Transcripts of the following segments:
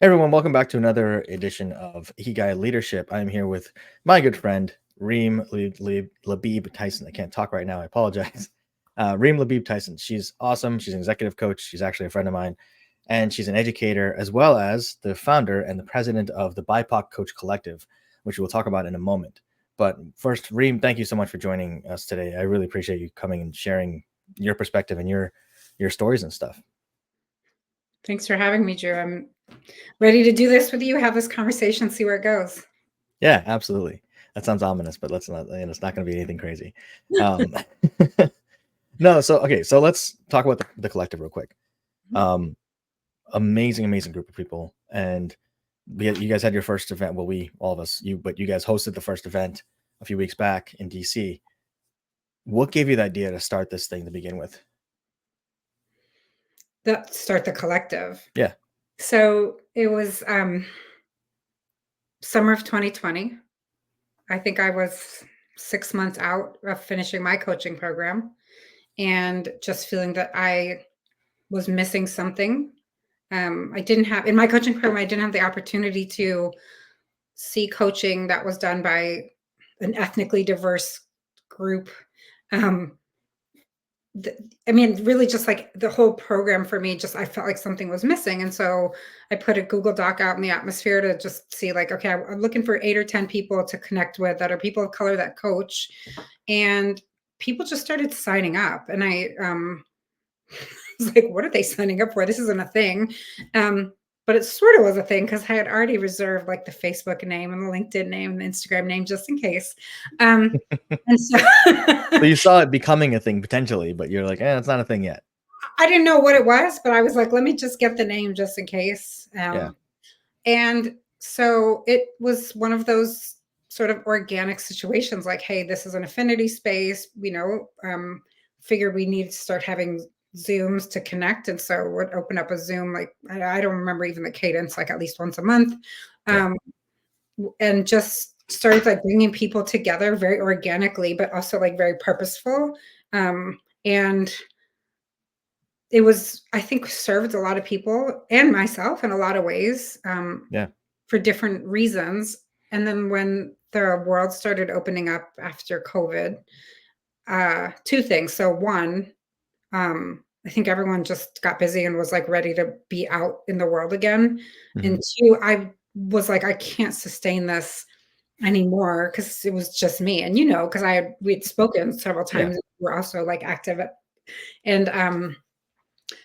Hey everyone, welcome back to another edition of Ikigai Leadership. I'm here with my good friend, Reem Labib-Tyson. I can't talk right now, I apologize. Reem Labib-Tyson, she's awesome. She's an executive coach. She's actually a friend of mine. And she's an educator, as well as the founder and the president of the BIPOC Coach Collective, which we'll talk about in a moment. But first, Reem, thank you so much for joining us today. I really appreciate you coming and sharing your perspective and your stories and stuff. Thanks for having me, Dhru. I'm ready to do this with you, have this conversation, see where it goes. Yeah, absolutely. That sounds ominous, but let's not, it's not going to be anything crazy. No, so let's talk about the collective real quick. Amazing group of people, and you guys had your first event. Well, all of us, but you guys hosted the first event a few weeks back in DC. What gave you the idea to start this thing to begin with? Start the collective. Yeah. So it was summer of 2020. I think I was 6 months out of finishing my coaching program and just feeling that I was missing something. I didn't have, in my coaching program, I didn't have the opportunity to see coaching that was done by an ethnically diverse group. Really just like the whole program for me, I felt like something was missing. And so I put a Google Doc out in the atmosphere to just see like, okay, I'm looking for 8 or 10 people to connect with that are people of color that coach. And people just started signing up. And I was like, what are they signing up for? This isn't a thing. But it sort of was a thing because I had already reserved like the Facebook name and the LinkedIn name and the Instagram name just in case. And so, So you saw it becoming a thing potentially, but you're like, it's not a thing yet. I didn't know what it was, but I was like, let me just get the name just in case. And so it was one of those sort of organic situations like, hey, this is an affinity space, figured we need to start having Zooms to connect. And so would open up a Zoom, like, I don't remember even the cadence, like at least once a month. And just started like bringing people together very organically, but also like very purposeful. And it was, I think, served a lot of people and myself in a lot of ways for different reasons. And then when the world started opening up after COVID, 2 things. So one, I think everyone just got busy and was like ready to be out in the world again. And 2, I was like, I can't sustain this anymore because it was just me. And, because we'd spoken several times. We're also like active. And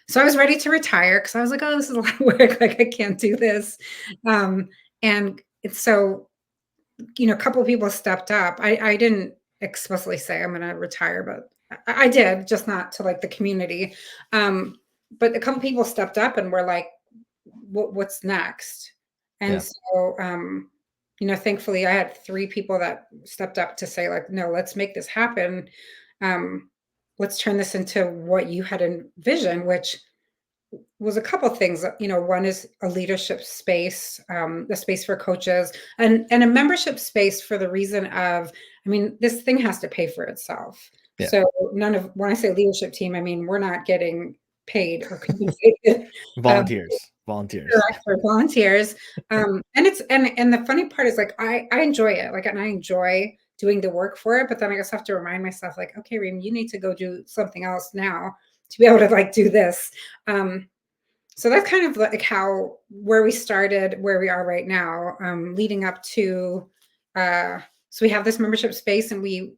so I was ready to retire because I was like, oh, this is a lot of work. Like, I can't do this. And so, a couple of people stepped up. I didn't explicitly say I'm going to retire, but I did, just not to like the community. But a couple people stepped up and were like, what's next? And so, thankfully I had 3 people that stepped up to say like, no, let's make this happen. Let's turn this into what you had envisioned, which was a couple of things. One is a leadership space, a space for coaches, and a membership space for the reason of, this thing has to pay for itself. So when I say leadership team, we're not getting paid or compensated. Volunteers. Correct, for volunteers. And the funny part is like, I enjoy it. Like, and I enjoy doing the work for it, but then I just have to remind myself like, okay, Reem, you need to go do something else now to be able to like do this. So that's kind of like where we started, where we are right now, leading up to, so we have this membership space and we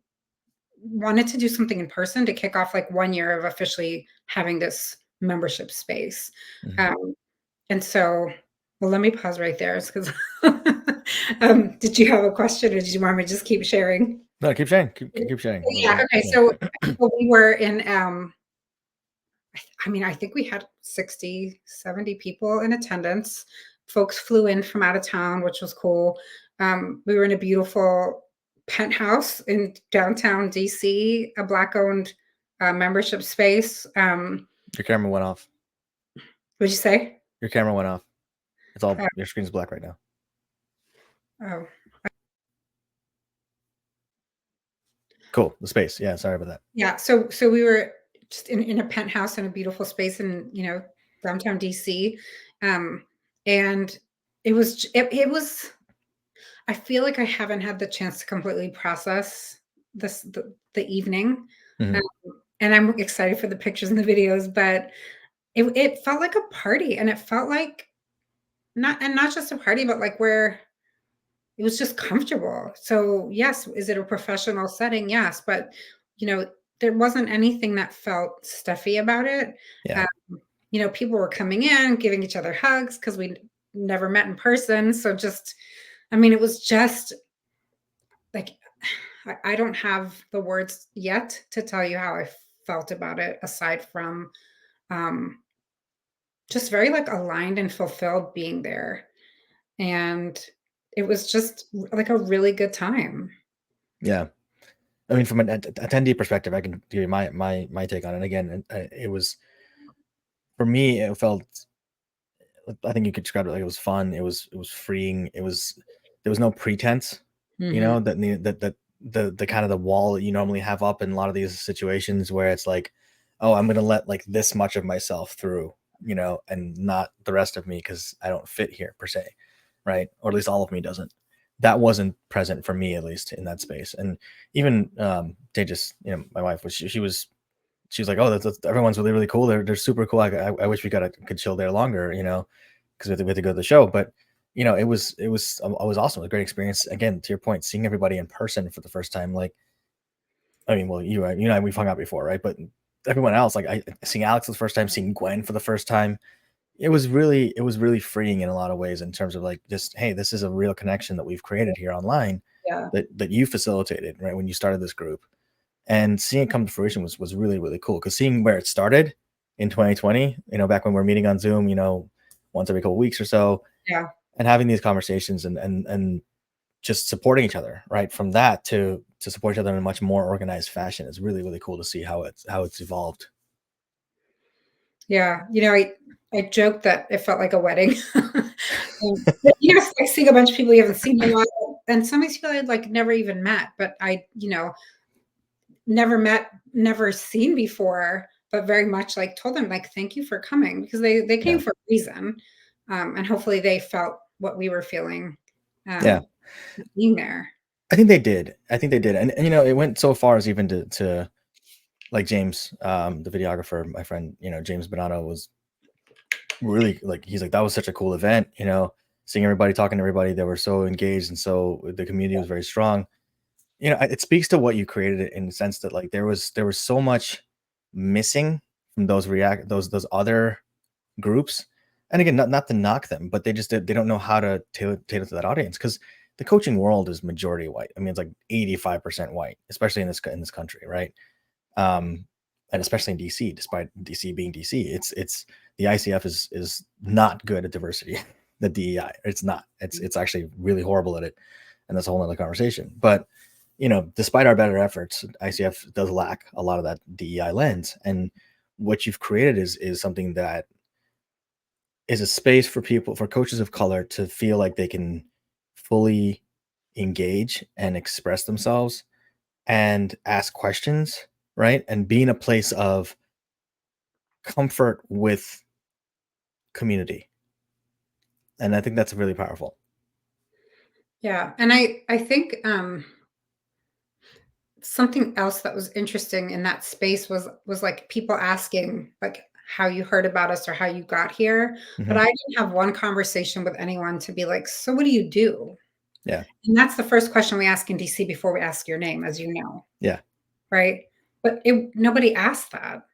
wanted to do something in person to kick off like 1 year of officially having this membership space. And so, well, let me pause right there because did you have a question or did you want me to just keep sharing? No, keep sharing. Keep sharing. Yeah. Okay. So we were in, I think we had 60, 70 people in attendance. Folks flew in from out of town, which was cool. We were in a beautiful penthouse in downtown DC, a Black-owned membership space. Your camera went off. What'd you say? Your camera went off. It's all, your screen's black right now. Oh. Cool. The space. Yeah. Sorry about that. Yeah. So we were just in a penthouse in a beautiful space in, downtown DC. And it was I feel like I haven't had the chance to completely process the evening, Mhm. um, and I'm excited for the pictures and the videos, but it felt like a party, and it felt like not just a party, but, like, where it was just comfortable. So, yes, is it a professional setting? Yes, but, you know, there wasn't anything that felt stuffy about it. Yeah. Um, people were coming in, giving each other hugs because we never met in person, so just I mean, it was just, like, I don't have the words yet to tell you how I felt about it aside from, um, just very, like, aligned and fulfilled being there, and it was just, like, a really good time. Yeah. I mean, from an attendee perspective, I can give you my take on it. Again, it was for me. It felt. I think you could describe it like it was fun. It was freeing. There was no pretense. Mhm. That the kind of the wall that you normally have up in a lot of these situations where it's like, oh, I'm gonna let like this much of myself through, and not the rest of me because I don't fit here per se, right? Or at least all of me doesn't. That wasn't present for me, at least in that space. And even they just, my wife was she was like, "Oh, that's everyone's really really cool. They're super cool. I wish we could chill there longer, because we had to go to the show." But it was awesome. A great experience. Again, to your point, seeing everybody in person for the first time. Like, I mean, well, you and I we've hung out before, right? But everyone else, like I seeing Alex for the first time, seeing Gwen for the first time, it was really freeing in a lot of ways in terms of like just, hey, this is a real connection that we've created here online Yeah. that you facilitated, right, when you started this group, and seeing it come to fruition was really really cool because seeing where it started in 2020, back when we're meeting on Zoom, once every couple weeks or so, Yeah. and having these conversations and just supporting each other, right, from that to support each other in a much more organized fashion is really really cool to see how it's evolved. Yeah. I joked that it felt like a wedding. But, it's like seeing a bunch of people you haven't seen in a while, and some of these people I'd, like, never even met, but never met, never seen before, but very much, like, told them, like, "Thank you for coming," because they came Yeah. for a reason, and hopefully they felt what we were feeling, Yeah, um, being there. I think they did, and it went so far as even to like James, the videographer, my friend, James Bonanno was really like, he's like, that was such a cool event, seeing everybody, talking to everybody. They were so engaged, and so the community was very strong. It speaks to what you created in the sense that like there was so much missing from those other groups. And again, not to knock them, but they don't know how to tailor to that audience because the coaching world is majority white. I mean, it's like 85% white, especially in this country, right? um, and especially in DC, despite DC being DC, it's the ICF is not good at diversity. The DEI, it's not. It's actually really horrible at it, and that's a whole other conversation. But despite our better efforts, ICF does lack a lot of that DEI lens. And what you've created is something that is a space for coaches of color to feel like they can fully engage and express themselves and ask questions, right? And be in a place of comfort with community. And I think that's really powerful. Yeah, and I think, something else that was interesting in that space was, like, people asking, like, how you heard about us or how you got here, but Mhm. I didn't have one conversation with anyone to be like, "So what do you do?" Yeah. And that's the first question we ask in DC before we ask your name, as you know, Yeah. right? But nobody asked that.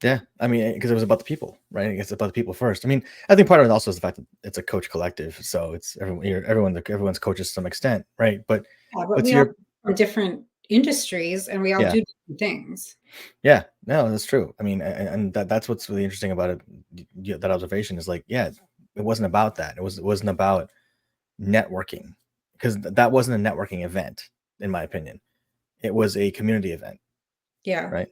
Yeah. I mean, because it was about the people, right? It's about the people first. I mean, I think part of it also is the fact that it's a coach collective, so it's everyone's coaches to some extent, right? But Yeah, but but we to all your come from different industries, and we all yeah, do different things. yeah, no, that's true. I mean, and that's what's really interesting about it. That observation is like, yeah, it wasn't about that. It wasn't about networking because that wasn't a networking event, in my opinion. It was a community event, Yeah. right?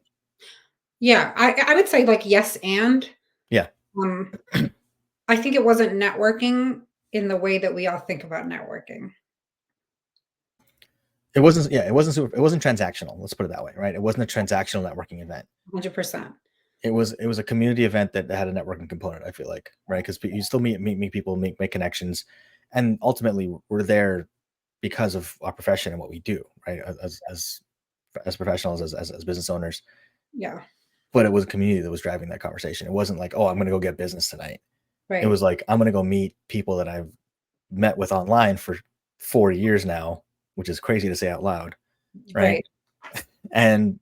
Yeah, I would say, like, yes, and, Yeah. um, I think it wasn't networking in the way that we all think about networking. It wasn't. Yeah, it wasn't transactional. Let's put it that way, right? It wasn't a transactional networking event. 100%. it was a community event that had a networking component, I feel like, right? Because you still meet people, make connections, and ultimately we're there because of our profession and what we do, right? As professionals, as business owners. Yeah. But it was a community that was driving that conversation. It wasn't like, oh, I'm going to go get business tonight. It Right. was like, I'm going to go meet people that I've met with online for 4 years now, which is crazy to say out loud, right? Right. And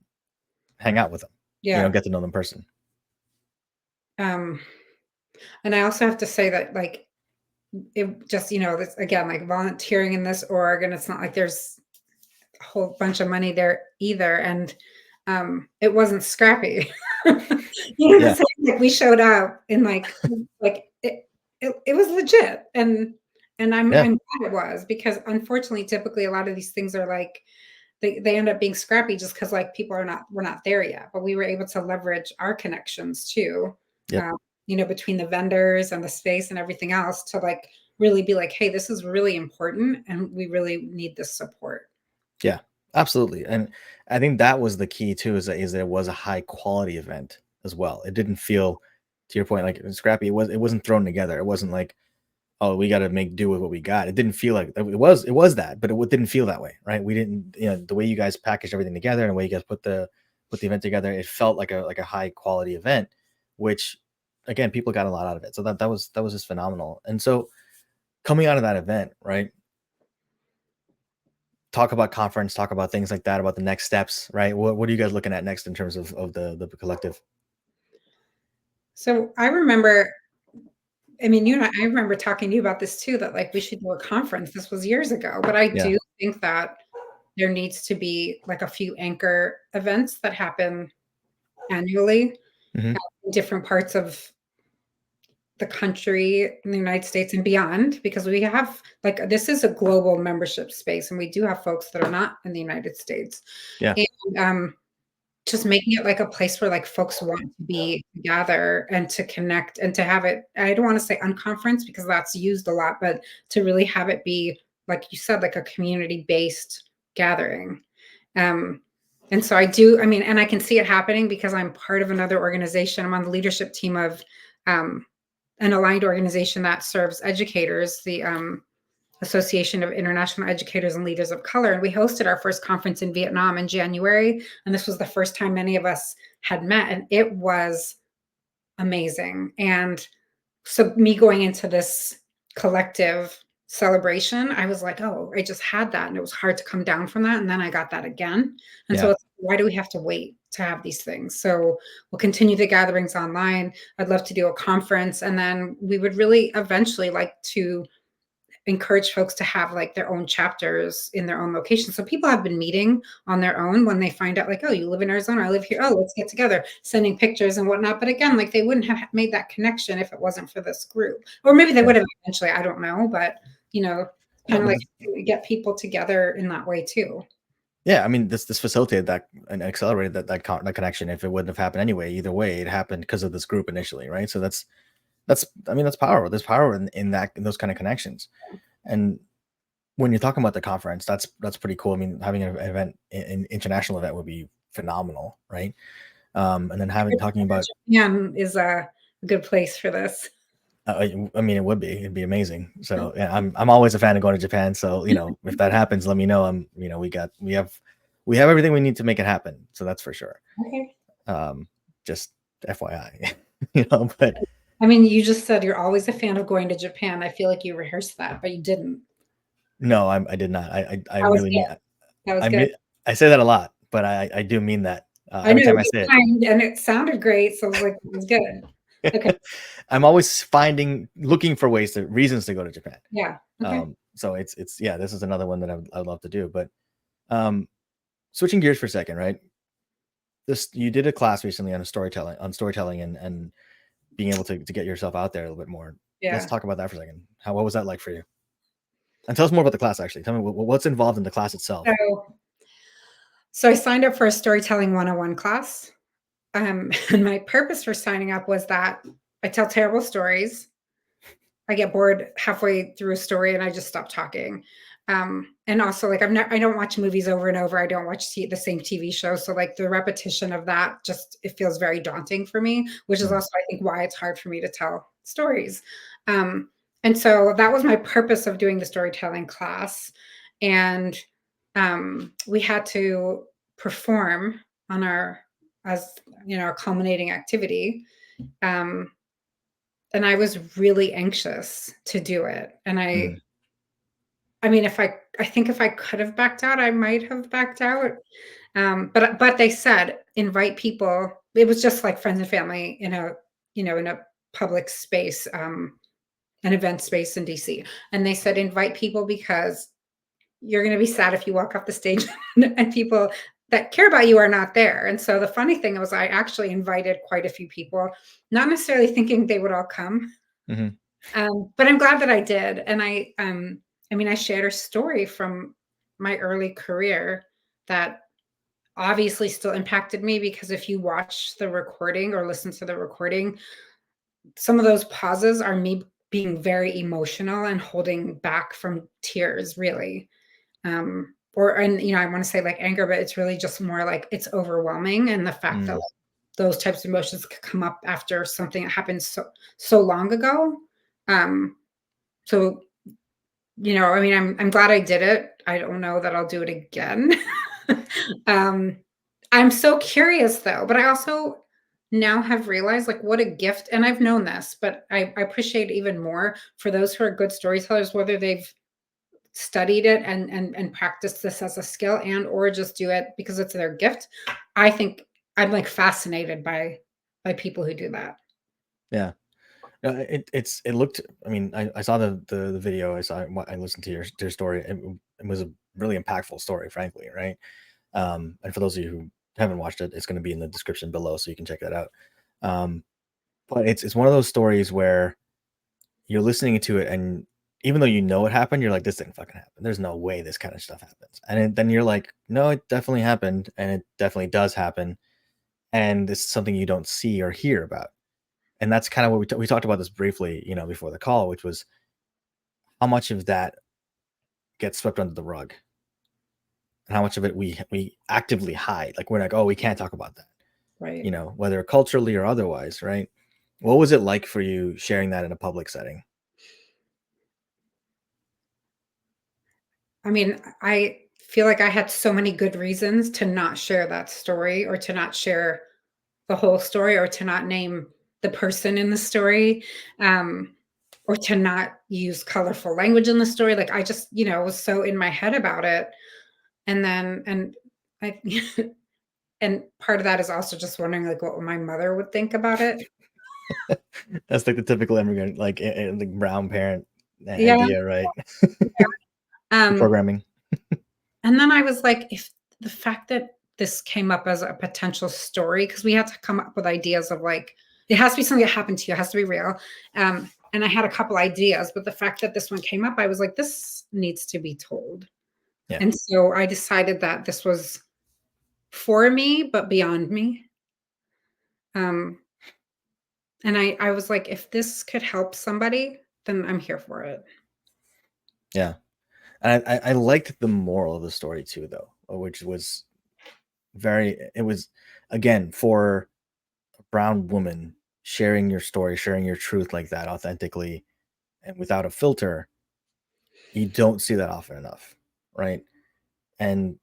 hang out with them, Yeah. get to know them in person. Um, and I also have to say that like it just, this again, like volunteering in this org, and it's not like there's a whole bunch of money there either. And it wasn't scrappy. You know what I'm Yeah. saying? Like we showed up and like it was legit. And Yeah. I'm glad it was, because unfortunately, typically a lot of these things are like they end up being scrappy just because like people we're not there yet. But we were able to leverage our connections too, Yep. um, between the vendors and the space and everything else to like really be like, hey, this is really important and we really need this support. Yeah, absolutely. And I think that was the key too, is that it was a high quality event as well. It didn't feel, to your point, like scrappy. It wasn't thrown together. It wasn't like, oh, we got to make do with what we got. It didn't feel like it was that, but it didn't feel that way, right? We didn't, the way you guys packaged everything together and the way you guys put the event together, it felt like a high quality event, which again, people got a lot out of it. So that was just phenomenal. And so coming out of that event, right? Talk about conference, talk about things like that, about the next steps, right? What are you guys looking at next in terms of the collective? So I remember, I mean, I remember talking to you about this too, that like we should do a conference. This was years ago, but I Yeah. do think that there needs to be like a few anchor events that happen annually Hmm. in different parts of the country, in the United States and beyond, because we have like this is a global membership space, and we do have folks that are not in the United States. Yeah. And just making it like a place where like folks want to be together and to connect and to have it, I don't want to say unconference because that's used a lot, but to really have it be, like you said, like a community based gathering. um and so I mean, and I can see it happening because I'm part of another organization. I'm on the leadership team of um an aligned organization that serves educators, the Association of International Educators and Leaders of Color. And we hosted our first conference in Vietnam in January. And this was the first time many of us had met. And it was amazing. And so, me going into this collective celebration, I was like, oh, I just had that. And it was hard to come down from that. And then I got that again. And so, Yeah. why do we have to wait to have these things? So, we'll continue the gatherings online. I'd love to do a conference. And then we would really eventually like to encourage folks to have like their own chapters in their own location. So people have been meeting on their own when they find out, like, oh, you live in Arizona, I live here. Oh, let's get together, sending pictures and whatnot. But again, like they wouldn't have made that connection if it wasn't for this group. Or maybe they Yeah. would have eventually, I don't know. But No, kind of but like get people together in that way too. yeah, I mean, this facilitated that and accelerated that connection. If it wouldn't have happened anyway, either way, it happened because of this group initially, right? So that's I mean, that's power. There's power in those kind of connections. And when you're talking about the conference, that's pretty cool. I mean, having an event, an international event, would be phenomenal, right? And then talking about, Japan is a good place for this. I mean, it'd be amazing. So yeah, I'm always a fan of going to Japan. So if that happens, let me know. We have everything we need to make it happen. So that's for sure. Okay. Um, just FYI, But I mean, you just said you're always a fan of going to Japan. I feel like you rehearsed that, but you didn't. no, I did not. I That was really good. mean. That was I good. mean, I say that a lot, but I do mean that I every know time I you say timed and it sounded great, so I was like, "It was good." Okay. it. I'm always looking for reasons to go to Japan. Yeah. Okay. So yeah, this is another one that I'd love to do. But um, switching gears for a second, right? You did a class recently on storytelling and being able to get yourself out there a little bit more. Let's Yeah. talk about that for a second. What was that like for you? And tell us more about the class. Actually, tell me what's involved in the class itself. So so I signed up for a storytelling 101 class. And my purpose for signing up was that I tell terrible stories. I get bored halfway through a story and I just stop talking. And also, like, I don't watch movies over and over. I don't watch the same TV show. So, like, the repetition of that just it feels very daunting for me, which is Mm, also, I think, why it's hard for me to tell stories. Um, and so that was my purpose of doing the storytelling class. And we had to perform on our as our culminating activity. Um, and I was really anxious to do it. And mm, I mean, I think if I could have backed out, I might have backed out. But they said invite people. It was just like friends and family in a public space, an event space in DC. And they said invite people because you're going to be sad if you walk off the stage and people that care about you are not there. And so the funny thing was, I actually invited quite a few people, not necessarily thinking they would all come. mhm, But I'm glad that I did. And I mean, I shared a story from my early career that obviously still impacted me because if you watch the recording or listen to the recording, some of those pauses are me being very emotional and holding back from tears, really. I want to say like anger, but it's really just more like it's overwhelming. And the fact that mm, like, those types of emotions could come up after something that happened so long ago. Um, so I mean, I'm glad I did it. I don't know that I'll do it again. um, I'm so curious though, but I also now have realized like what a gift, and I've known this, but I appreciate it even more for those who are good storytellers, whether they've studied it and practiced this as a skill and or just do it because it's their gift. I think I'm like fascinated by people who do that. yeah. It looked. I mean, I saw the video. I listened to your story. It was a really impactful story, frankly, right? And for those of you who haven't watched it, it's going to be in the description below, so you can check that out. Um, but it's one of those stories where you're listening to it, and even though you know it happened, you're like, this didn't fucking happen. There's no way this kind of stuff happens. Then you're like, no, it definitely happened, and it definitely does happen, and it's something you don't see or hear about. And that's kind of what we talked about this briefly, before the call, which was how much of that gets swept under the rug and how much of it we actively hide. Like we're like, oh, we can't talk about that, Right. whether culturally or otherwise, right? What was it like for you sharing that in a public setting? I mean, I feel like I had so many good reasons to not share that story or to not share the whole story or to not name the person in the story, or to not use colorful language in the story. Like I just, was so in my head about it. And then and I and part of that is also just wondering like what my mother would think about it. That's like the typical immigrant, like the brown parent Yeah. idea, right? Um, Programming. and then I was like, if the fact that this came up as a potential story, because we had to come up with ideas of like, it has to be something that happened to you, it has to be real. And I had a couple ideas, but the fact that this one came up, I was like, this needs to be told. Yeah, And so I decided that this was for me, but beyond me. Um, and I was like, if this could help somebody, then I'm here for it. yeah. And I liked the moral of the story too, though, which was it was, again, for a brown woman sharing your story, sharing your truth like that authentically and without a filter. You don't see that often enough, right? And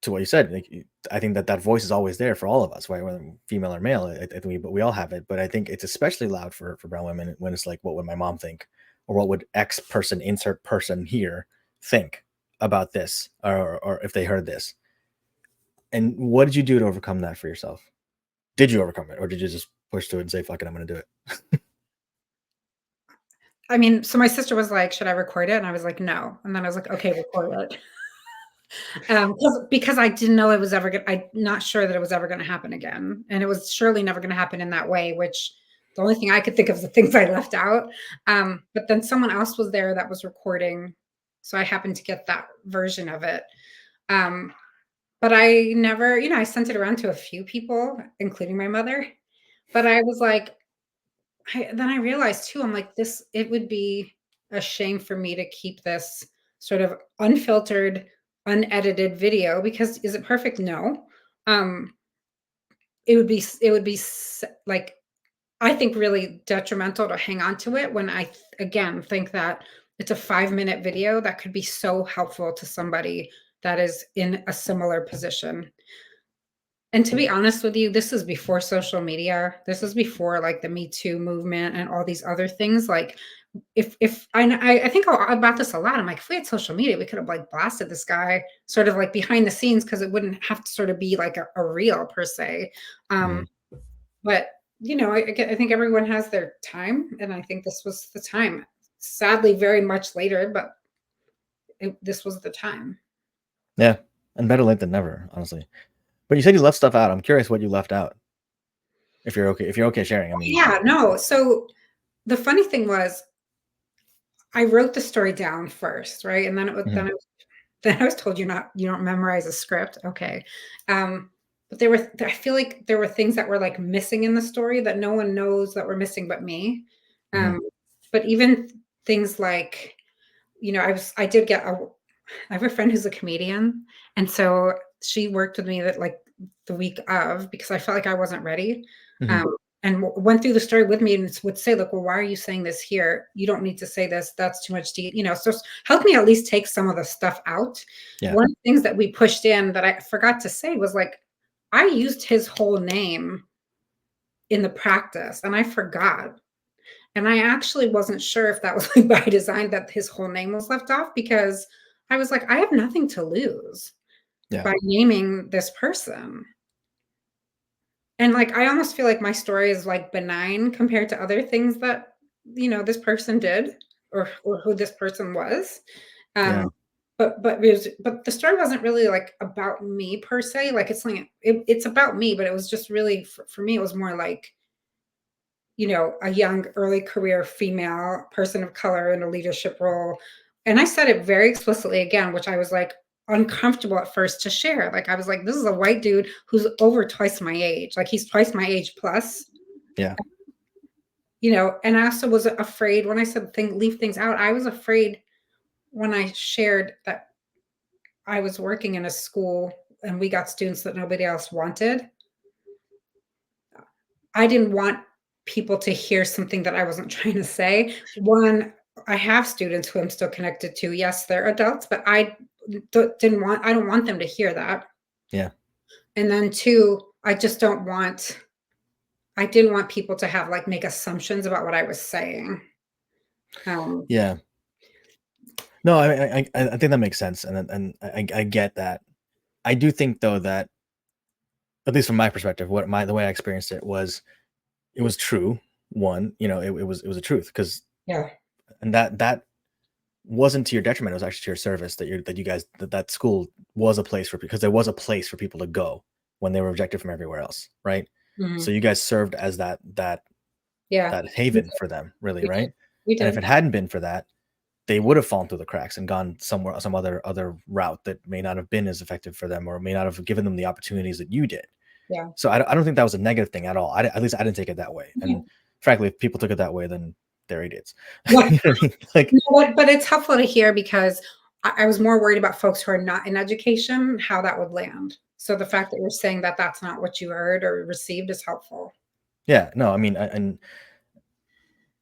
to what you said, like, I think that voice is always there for all of us, right? Whether female or male, I think we all have it. But I think it's especially loud for brown women when it's like, what would my mom think, or what would X person, insert person here, think about this, or if they heard this. And what did you do to overcome that for yourself? Did you overcome it, or did you just push through it and say, "Fuck it, I'm going to do it"? I mean, so my sister was like, should I record it? And I was like, no. And then I was like, okay, record it. Because I didn't know it was ever gonna I'm not sure that it was ever gonna happen again, and it was surely never gonna happen in that way, which the only thing I could think of is the things I left out, but then someone else was there that was recording, so I happened to get that version of it, um, but I never I sent it around to a few people, including my mother, but I was like then I realized too, I'm like, "This it would be a shame for me to keep this sort of unfiltered, unedited video, because is it perfect? No. Um, like, I think, really detrimental to hang on to it when again, think that it's a 5-minute video that could be so helpful to somebody that is in a similar position. And to be honest with you, this is before social media. This is before like the Me Too movement and all these other things. Like, if I think about this a lot. I'm like, if we had social media, we could have like blasted this guy sort of like behind the scenes, because it wouldn't have to sort of be like a reel per se. Um, Mhm. but I think everyone has their time, and I think this was the time. Sadly, very much later, but this was the time. Yeah, and better late than never, honestly. But you said you left stuff out. I'm curious what you left out. If you're okay sharing. I mean, Yeah, no. So the funny thing was, I wrote the story down first, right? And then mhm, then I was told, you don't memorize a script. Okay. Um, but I feel like there were things that were like missing in the story that no one knows that were missing but me. mhm, Um, but even things like, I did get I have a friend who's a comedian, and so she worked with me that like the week of, because I felt like I wasn't ready. mhm. Um, and went through the story with me and would say, "Look, well, why are you saying this here? You don't need to say this. That's too much So help me at least take some of the stuff out." Yeah, One of the things that we pushed in that I forgot to say was like, I used his whole name in the practice, and I forgot. And I actually wasn't sure if that was like by design, that his whole name was left off, because I was like, I have nothing to lose yeah, by naming this person. And like, I almost feel like my story is like benign compared to other things that, this person did, or who this person was. yeah, Um, but the story wasn't really like about me per se. Like, it's about me, but it was just really for me, it was more like, a young early career female person of color in a leadership role. And I said it very explicitly again, which I was like uncomfortable at first to share. Like, I was like, this is a white dude who's over twice my age. Like, he's twice my age plus, yeah, and I also was afraid when I said leave things out. I was afraid when I shared that I was working in a school and we got students that nobody else wanted. I didn't want people to hear something that I wasn't trying to say. One, I have students who I'm still connected to. Yes, they're adults, but I don't want them to hear that. yeah, And then two, I didn't want people to have like make assumptions about what I was saying. Um, yeah. No, I think that makes sense, and I get that. I do think though that, at least from my perspective, the way I experienced it was true. One, it was a truth, because yeah. and that wasn't to your detriment. It was actually to your service that you guys that school was a place for, because there was a place for people to go when they were rejected from everywhere else, right? So Mhm. you guys served as Yeah. that We haven did. for them, really, We did. right? We And if did. it hadn't been for that, they would have fallen through the cracks and gone somewhere, some other route that may not have been as effective for them, or may not have given them the opportunities that you did. Yeah. So I don't think that was a negative thing at all. At least I didn't take it that way. Yeah. And frankly, if people took it that way, then they're idiots. Yeah. You know what I mean? Like, You know what? But it's helpful to hear, because I was more worried about folks who are not in education, how that would land. So the fact that you're saying that that's not what you heard or received is helpful. yeah, no, I mean, and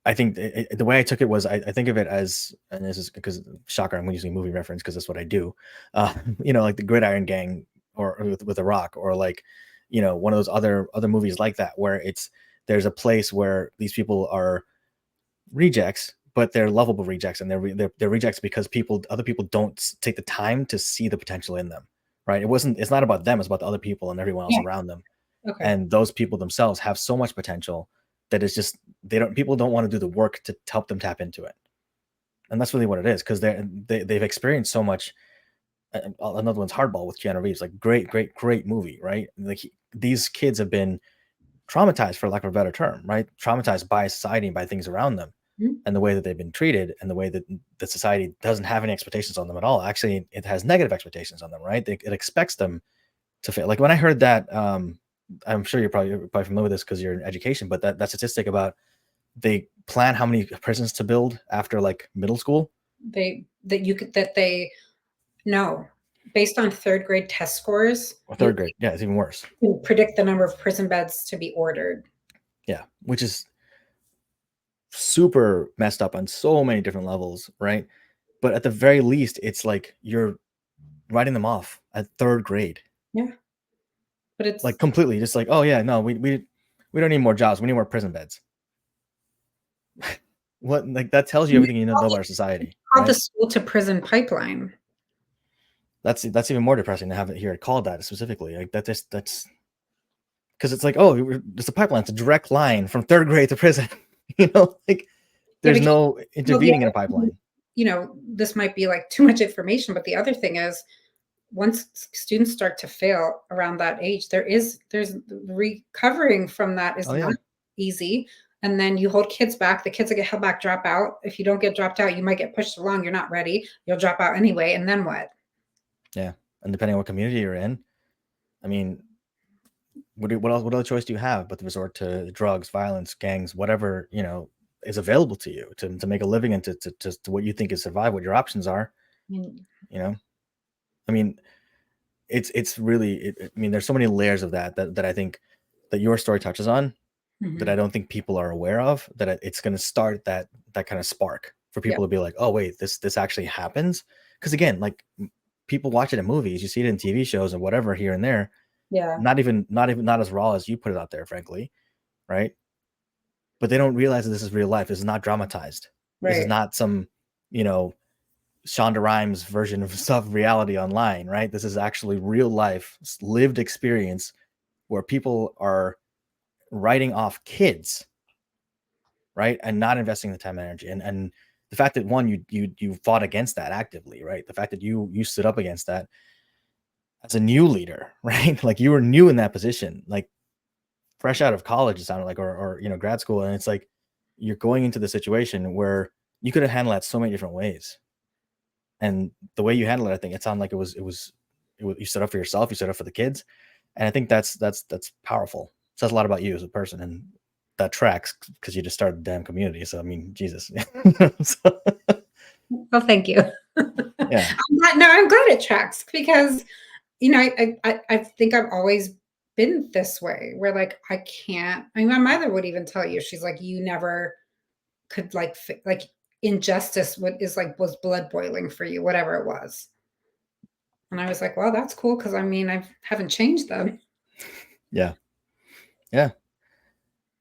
I think the way I took it was, I think of it as, and this is because, shocker, I'm using a movie reference because that's what I do. Uh, like the Gridiron Gang, or with The Rock, or like, one of those other movies like that, where there's a place where these people are rejects, but they're lovable rejects, and they're rejects because other people don't take the time to see the potential in them, right? It's not about them, it's about the other people and everyone else Yeah. around them. Okay. And those people themselves have so much potential that it's just, people don't want to do the work to help them tap into it. And that's really what it is, because they've experienced so much. Another one's Hardball with Keanu Reeves, like great movie, right? Like, these kids have been traumatized, for lack of a better term, right? Traumatized by society and by things around them, Mhm. and the way that they've been treated, and the way that the society doesn't have any expectations on them at all. Actually, it has negative expectations on them, right? It expects them to fail. Like, when I heard that, I'm sure you're probably familiar with this because you're in education, but that statistic about they plan how many prisons to build after like middle school, they no, based on third grade test scores, Or you third grade. Yeah, it's even worse. can predict the number of prison beds to be ordered. Yeah, which is super messed up on so many different levels, right? But at the very least, it's like you're writing them off at third grade. Yeah. But it's Like completely, just like, oh yeah, no, we don't need more jobs. We need more prison beds. What, like, that tells you everything you know about our society, called the right? school to prison pipeline. That's even more depressing to have it here called that specifically. Like that's because it's like, oh, it's a pipeline. It's a direct line from third grade to prison. Like Yeah, there's because no intervening in a pipeline. this might be like too much information, but the other thing is once students start to fail around that age, there's recovering from that is Oh yeah, not easy. And then you hold kids back. The kids that get held back drop out. If you don't get dropped out, you might get pushed along. You're not ready. You'll drop out anyway. And then what? yeah. And depending on what community you're in, I mean, what other choice do you have but to resort to drugs, violence, gangs, whatever is available to you to make a living and to what you think is survive, what your options are. Mm. I mean, it's really I mean, there's so many layers of that I think that your story touches on that I don't think people are aware of, that it's going to start that kind of spark for Yeah. people to be like, oh wait, this actually happens. Because again, like, people watch it in movies, you see it in TV shows or whatever here and there. Yeah. Not as raw as you put it out there, frankly, right? But they don't realize that this is real life. This is not dramatized. This is Right. not some Shonda Rhimes version of stuff reality online, right? This is actually real life, lived experience where people are writing off kids, right, and not investing the time and energy. And the fact that you fought against that actively, right? The fact that you stood up against that as a new leader, right? Like, you were new in that position, like fresh out of college, it sounded like, or grad school, and it's like you're going into the situation where you could have handled that so many different ways. And the way you handled it, I think it sounded like it was you stood up for yourself, you stood up for the kids, and I think that's powerful. It says a lot about you as a person, and that tracks because you just started the damn community. So I mean, Jesus. So, Well, thank you. yeah, I'm glad it tracks because, I think I've always been this way where like I can't. I mean, my mother would even tell you, she's like, you never could like injustice was blood boiling for you, whatever it was. And I was like, well, that's cool because I mean, I haven't changed them. yeah, yeah.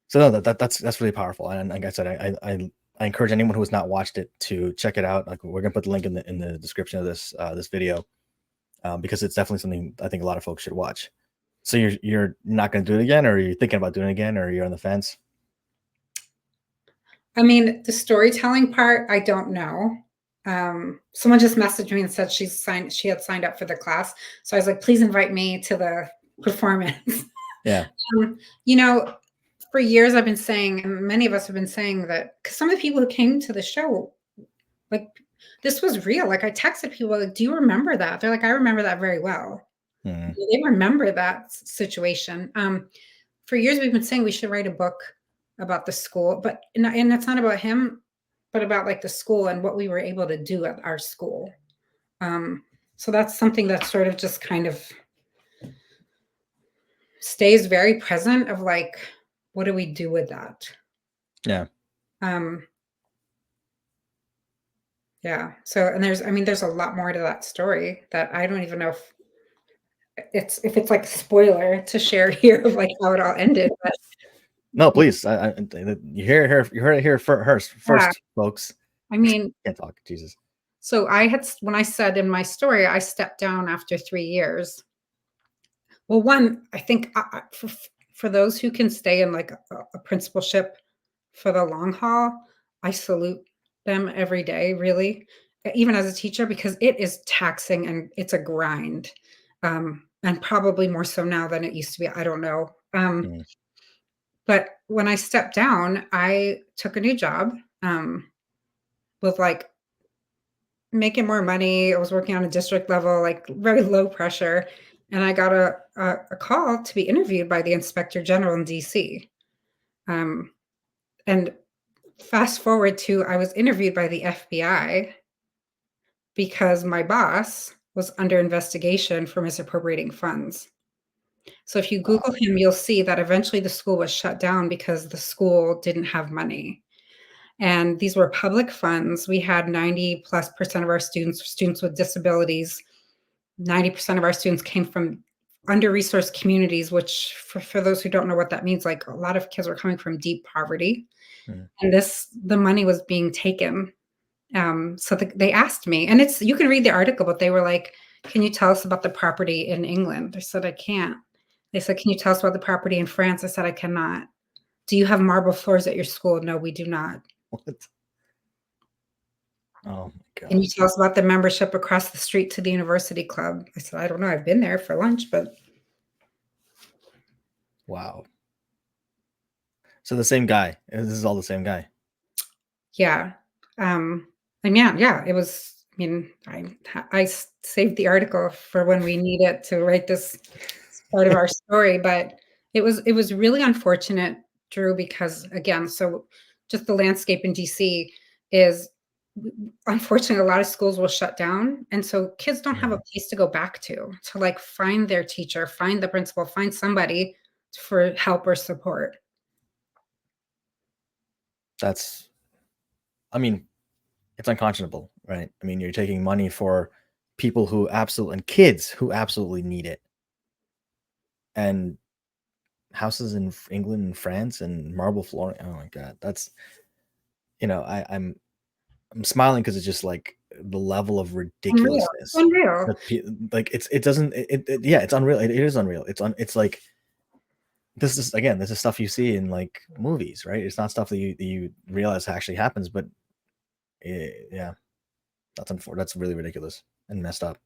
So no, that's really powerful. And like I said, I encourage anyone who has not watched it to check it out. Like, we're gonna put the link in the description of this video, because it's definitely something I think a lot of folks should watch. So you're not gonna do it again, or are you thinking about doing it again, or you're on the fence? I mean, the storytelling part, I don't know. Someone just messaged me and said she had signed up for the class. So I was like, please invite me to the performance. Yeah. Um, you know, for years I've been saying, and many of us have been saying that because some of the people who came to the show, like, this was real. Like, I texted people, like, do you remember that? They're like, I remember that very well. Mhm. They remember that situation. For years we've been saying we should write a book about the school, and it's not about him, but about like the school and what we were able to do at our school. So that's something that sort of just kind of stays very present of like, what do we do with that? Yeah. Um, yeah. So, and there's a lot more to that story that I don't even know if it's like a spoiler to share here of like how it all ended. But No, please. You heard it here first, yeah, folks. I mean, Can't talk. Jesus. so when I said in my story, I stepped down after 3 years. Well, one, I think for those who can stay in like a principalship for the long haul, I salute them every day, really, even as a teacher, because it is taxing and it's a grind. And probably more so now than it used to be. I don't know. Mm. But when I stepped down, I took a new job with like making more money. I was working on a district level, like very low pressure. And I got a call to be interviewed by the inspector general in DC. And fast forward to I was interviewed by the FBI because my boss was under investigation for misappropriating funds. So if you Wow. Google him, you'll see that eventually the school was shut down because the school didn't have money. And these were public funds. We had 90+% of our students with disabilities. 90% of our students came from under-resourced communities, which for those who don't know what that means, like a lot of kids were coming from deep poverty. Mhm. And the money was being taken. So they asked me, and you can read the article, but they were like, "Can you tell us about the property in England?" I said, "I can't." They said, "Can you tell us about the property in France?" I said, "I cannot." "Do you have marble floors at your school?" "No, we do not." What? Oh my "Can you God. tell us about the membership across the street to the university club?" I said, "I don't know. I've been there for lunch, but." Wow. So the same guy. This is all the same guy. Yeah. And yeah, it was, I mean, saved the article for when we need it to write this part of our story, but it was really unfortunate, Drew, because again, so just the landscape in DC is unfortunately a lot of schools will shut down, and so kids don't have a Mhm. place to go back to like find their teacher, find the principal, find somebody for help or support. That's, I mean, it's unconscionable, right? I mean, you're taking money for people who absolutely, and kids who absolutely need it, and houses in England and France and marble flooring. Oh my God, that's, I'm smiling because it's just like the level of Unreal. It's ridiculousness unreal. that like it doesn't yeah, it's unreal. It is unreal. It's like this is stuff you see in like movies, right? It's not stuff that you realize actually happens, but yeah, that's really ridiculous and messed up.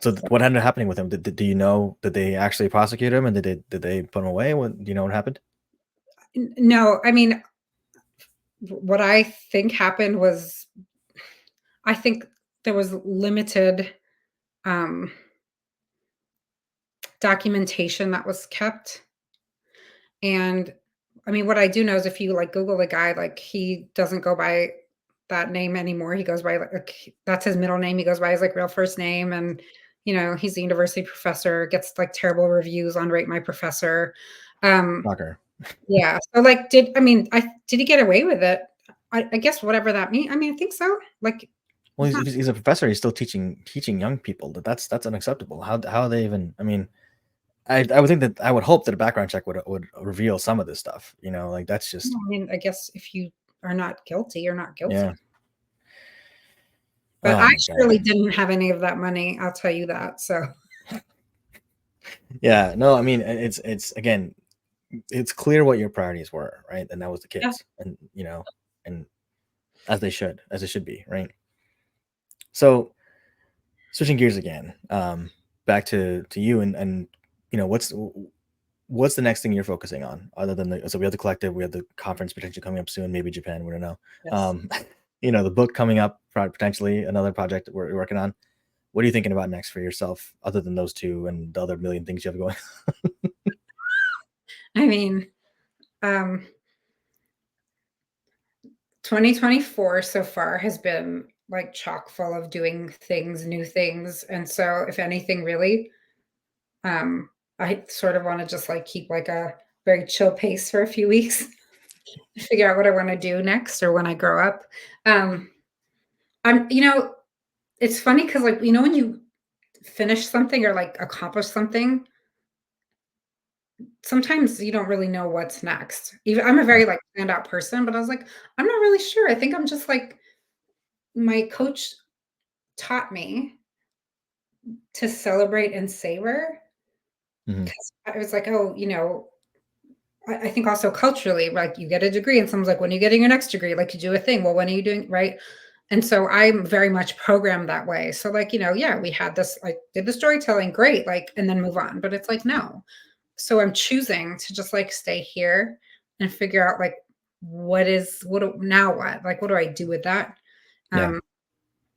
So what ended up happening with him? Do you know, did they actually prosecute him, and did they put him away? What do you know what happened? No, I mean, what I think happened was I think there was limited, um, documentation that was kept, and, I mean, what I do know is if you, like, Google the guy, like, he doesn't go by that name anymore, he goes by, like that's his middle name, he goes by his, like, real first name, and, he's a university professor, gets, like, terrible reviews on Rate My Professor. Um, Shocker. yeah, so, like, did he get away with it? I guess whatever that means. I mean, I think so, like, Well, he's he's not. he's a professor. He's still teaching young people. That's unacceptable. How are they even? I mean, I would think that I would hope that a background check would reveal some of this stuff. Like that's No, just, I mean, I guess if you are not guilty, you're not yeah. guilty. But Oh I my God. surely didn't have any of that money, I'll tell you that, so Yeah. No, I mean, it's again, it's clear what your priorities were, right? And that was the yeah, kids, and and as they should be, right? So switching gears again, back to you, and what's the next thing you're focusing on other than so we have the collective, we have the conference potentially coming up soon, maybe Japan, we don't know. yes. Um, the book coming up, potentially another project that we're working on. What are you thinking about next for yourself, other than those two and the other million things you have going? I mean, um, 2024 so far has been, like, chock full of doing things, new things, and so if anything, really, um, I sort of wanna just, like, keep, like, a very chill pace for a few weeks, figure out what I wanna do next or when I grow up. Um, I'm it's funny because like, when you finish something or, like, accomplish something, sometimes you don't really know what's next. Even I'm a Yeah, very, like, planned out person, but I was like, "I'm not really sure." I think I'm just like my coach taught me to celebrate and savor mhm, because I was like, "Oh," I think also culturally, like, you get a degree and someone's like, "When are you getting your next degree?" Like, you do a thing, "Well, when are you doing" right? And so I'm very much programmed that way. So, like, yeah, we had this I did the storytelling, great, like, and then move on. But it's like, no. So I'm choosing to just, like, stay here and figure out, like, now what? Like, what do I do with that? yeah, Um,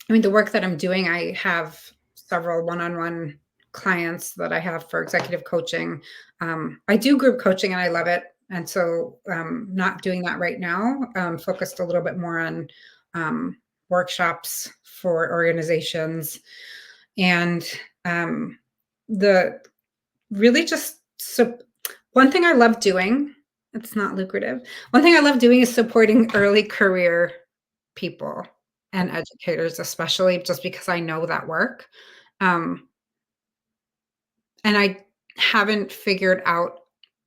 I mean, the work that I'm doing, I have several one-on-one clients that I have for executive coaching. I do group coaching and I love it. And so, not doing that right now, focused a little bit more on, um, workshops for organizations, and the really just so one thing I love doing, it's not lucrative. One thing I love doing is supporting early career people and educators, especially just because I know that work. Um, and I haven't figured out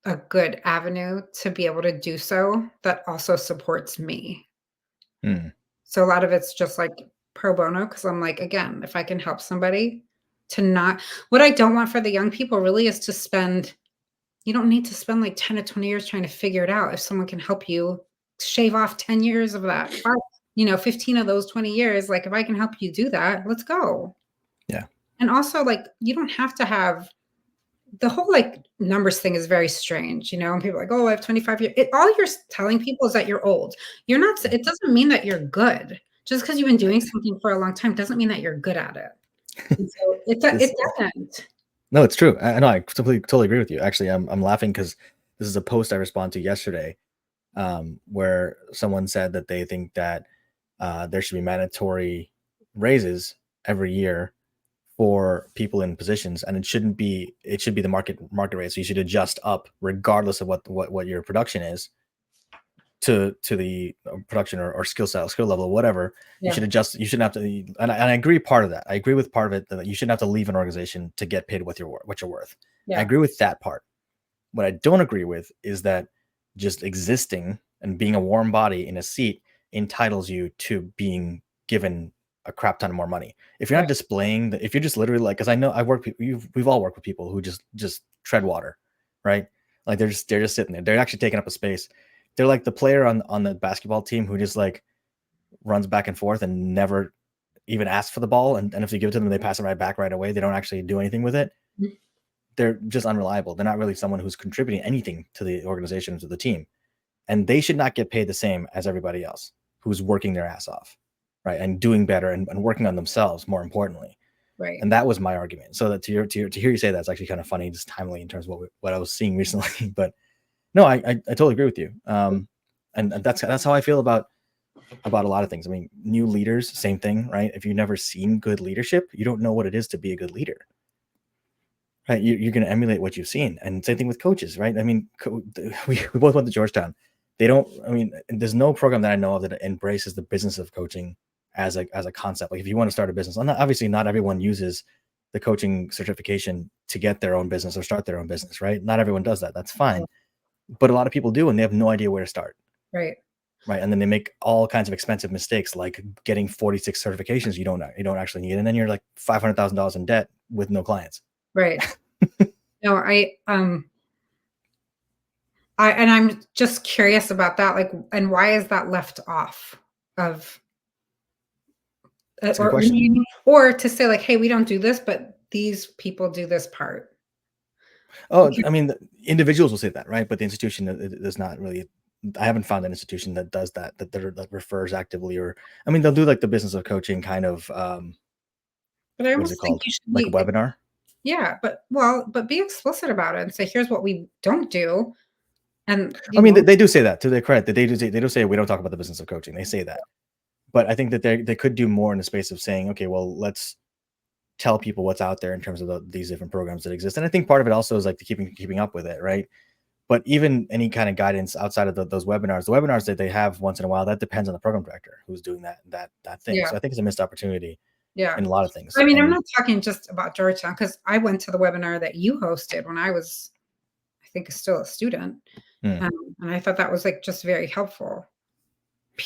a good avenue to be able to do so that also supports me. Hmm. So a lot of it's just like pro bono because I'm like, again, if I can help somebody to not, what I don't want for the young people really is to spend, you don't need to spend like 10 to 20 years trying to figure it out. If someone can help you shave off 10 years of that, 15 of those 20 years, like if I can help you do that, let's go. Yeah. And also, like, you don't have to have the whole like numbers thing is very strange, and people are like, oh, I have 25 years. All you're telling people is that you're old. You're not, it doesn't mean that you're good. Just because you've been doing something for a long time doesn't mean that you're good at it. And so This, it doesn't. no, it's true. I know. I totally agree with you. Actually, I'm laughing because this is a post I responded to yesterday, where someone said that they think that there should be mandatory raises every year for people in positions, and it shouldn't be. It should be the market rate. So you should adjust up regardless of what your production is to the production or skill level, whatever. You Yeah. should adjust. You shouldn't have to. And I agree part of that. I agree with part of it that you shouldn't have to leave an organization to get paid what you're worth. I Yeah. agree with that part. What I don't agree with is that just existing and being a warm body in a seat entitles you to being given a crap ton of more money. If you're not Right. displaying if you're just literally like, because I know we've all worked with people who just tread water, right? Like they're just sitting there. They're actually taking up a space. They're like the player on the basketball team who just like runs back and forth and never even asks for the ball. And if you give it to them, they pass it right back right away. They don't actually do anything with it. Mhm. They're just unreliable. They're not really someone who's contributing anything to the organization, to the team. And they should not get paid the same as everybody else who's working their ass off, right? And doing better and working on themselves, more importantly. Right. And that was my argument. So that to hear you say that's actually kind of funny, just timely in terms of what I was seeing recently. But no, I totally agree with you. And that's how I feel about a lot of things. I mean, new leaders, same thing, right? If you've never seen good leadership, you don't know what it is to be a good leader, right? You're going to emulate what you've seen. And same thing with coaches, right? I mean, we both went to Georgetown. They don't, I mean, there's no program that I know of that embraces the business of coaching as a concept. Like if you want to start a business, obviously not everyone uses the coaching certification to get their own business or start their own business, right? Not everyone does that. That's fine. But a lot of people do, and they have no idea where to start. Right. Right. And then they make all kinds of expensive mistakes, like getting 46 certifications you don't actually need. And then you're like $500,000 in debt with no clients. Right. No, I'm just curious about that, like, and why is that left off of, That's a good or question. or to say like, hey, we don't do this, but these people do this part. Oh, Okay. I mean, the individuals will say that, right? But the institution is not really. I haven't found an institution that does that refers actively, or I mean, they'll do like the business of coaching kind of. But I What is it almost think called? you should Like a be, webinar. yeah, but be explicit about it and say, here's what we don't do. And, I mean, they do say that to their credit. That they do say we don't talk about the business of coaching. They say that, but I think that they could do more in the space of saying, okay, well, let's tell people what's out there in terms of these different programs that exist. And I think part of it also is like the keeping up with it, right? But even any kind of guidance outside of those webinars, the webinars that they have once in a while, that depends on the program director who's doing that thing. yeah, So I think it's a missed opportunity yeah. in a lot of things. I mean, I'm And not talking just about Georgetown because I went to the webinar that you hosted when I was, I think, still a student. hmm. And I thought that was like just very helpful.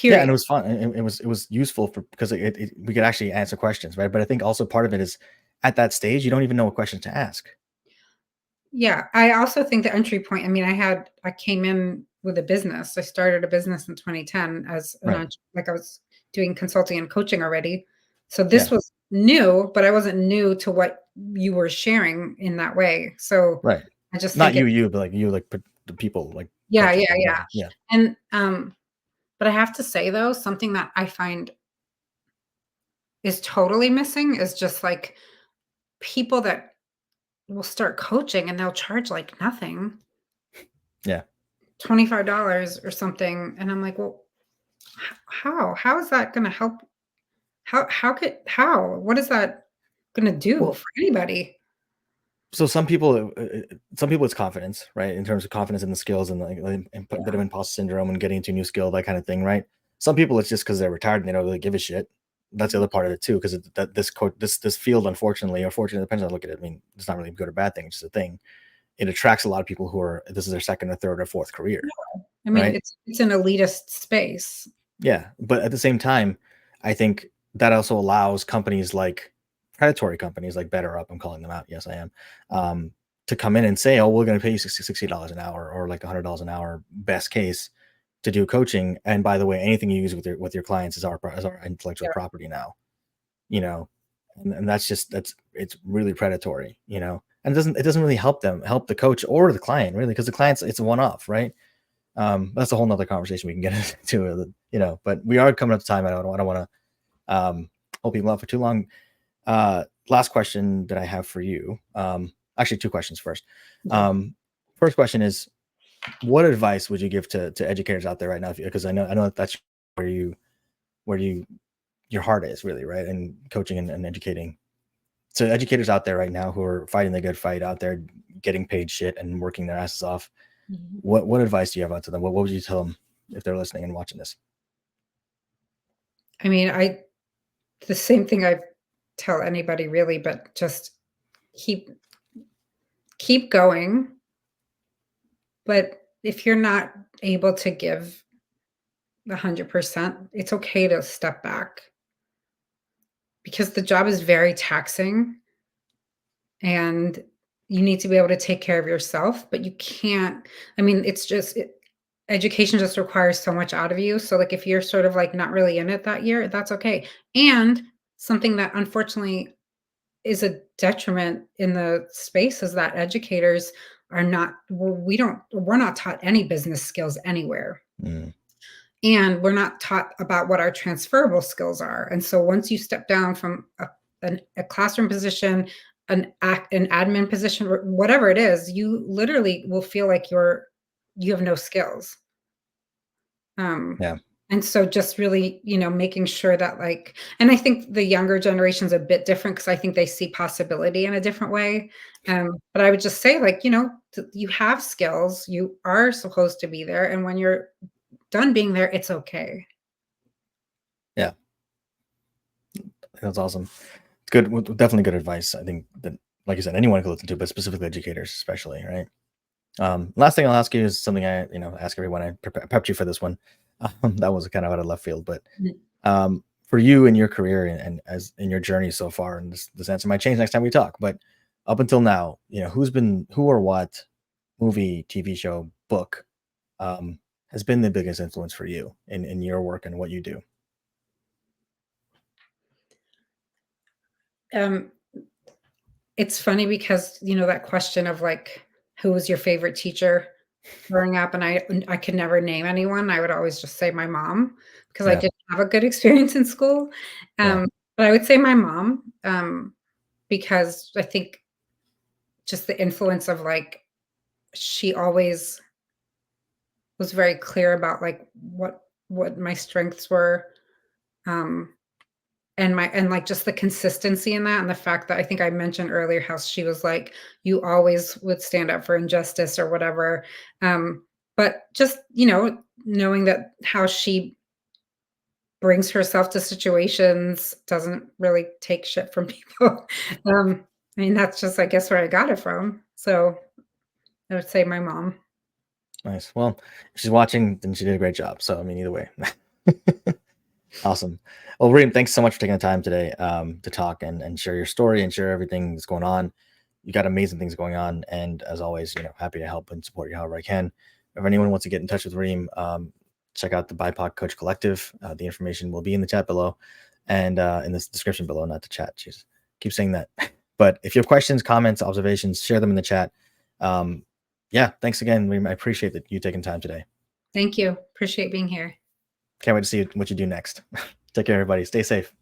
Yeah, and Period. it was fun. It was useful because we could actually answer questions, right? But I think also part of it is at that stage you don't even know what questions to ask. Yeah, I also think the entry point, I mean, I came in with a business. I started a business in 2010 as an Right. like I was doing consulting and coaching already. So this Yeah. was new, but I wasn't new to what you were sharing in that way. So Right. I just Not think it, you, but like you, like the people, like yeah, coaches yeah, or yeah. whatever. Yeah. And but I have to say though, something that I find is totally missing is just like people that will start coaching and they'll charge like nothing, Yeah. $25 or something. And I'm like, well, how is that going to help? What is that gonna do Well, for anybody? so some people, it's confidence, right? In terms of confidence in the skills and a bit of Yeah, imposter syndrome and getting into a new skill, that kind of thing, right? Some people, it's just because they're retired and they don't really give a shit. That's the other part of it too, because that this field, unfortunately, or fortunately, depends on how you look at it. I mean, it's not really a good or bad thing; it's just a thing. It attracts a lot of people who are this is their second or third or fourth career, I mean, right? it's an elitist space. Yeah, but at the same time, I think that also allows companies like predatory companies like Better Up, I'm calling them out. Yes, I am. Um, to come in and say, "Oh, we're going to pay you $60 an hour or like $100 an hour, best case, to do coaching." And by the way, anything you use with your clients is our intellectual Yeah, property now. You know, and it's really predatory. And it doesn't really help the coach or the client really, because the client's it's a one off, right? That's a whole nother conversation we can get into, but we are coming up to time. I don't want to hold people up for too long. Last question that I have for you. Actually, two questions first. okay. First question is, what advice would you give to educators out there right now? Because I know that's where your heart is really, right? And coaching and educating. So educators out there right now who are fighting the good fight out there, getting paid shit and working their asses off. Mhm. What advice do you have out to them? What would you tell them if they're listening and watching this? I mean, I the same thing I tell anybody really, but just keep keep going, but if you're not able to give 100%, it's okay to step back because the job is very taxing and you need to be able to take care of yourself, but you can't. I mean, education just requires so much out of you. So, like, if you're sort of like not really in it that year, that's okay. And something that unfortunately is a detriment in the space is that educators are not, we're not taught any business skills anywhere. Mm, And we're not taught about what our transferable skills are. And so once you step down from a classroom position, an admin position, whatever it is, you literally will feel like you have no skills. Um, yeah, and so just really, making sure that and I think the younger generation's a bit different because I think they see possibility in a different way. But I would just say, you have skills, you are supposed to be there. And when you're done being there, it's okay. yeah, that's awesome. It's good, definitely good advice. I think that, like you said, anyone can listen to, but specifically educators, especially, right? Last thing I'll ask you is something I, ask everyone. I prepped you for this one. That was kind of out of left field, but for you in your career and as in your journey so far, and this answer might change next time we talk, but up until now, who or what movie, TV show, book has been the biggest influence for you in your work and what you do? Um, it's funny because, that question of who was your favorite teacher growing up, and I could never name anyone. I would always just say my mom because I Yeah, didn't have a good experience in school. yeah, But I would say my mom, because I think just the influence of she always was very clear about what my strengths were. Um, and just the consistency in that and the fact that I think I mentioned earlier how she was like, "You always would stand up for injustice," or whatever, but just, knowing that how she brings herself to situations, doesn't really take shit from people. I mean, that's just, I guess, where I got it from, so I would say my mom. nice. Well, if she's watching, then she did a great job. So I mean, either way. Awesome. Well, Reem, thanks so much for taking the time today to talk and share your story and share everything that's going on. You got amazing things going on, and as always, happy to help and support you however I can. If anyone wants to get in touch with Reem, check out the BIPOC Coach Collective. The information will be in the chat below and in this description below, not the chat. Jeez, keep saying that. But if you have questions, comments, observations, share them in the chat. Yeah, thanks again, Reem. I appreciate that you taking time today. Thank you. Appreciate being here. Can't wait to see what you do next. Take care, everybody. Stay safe.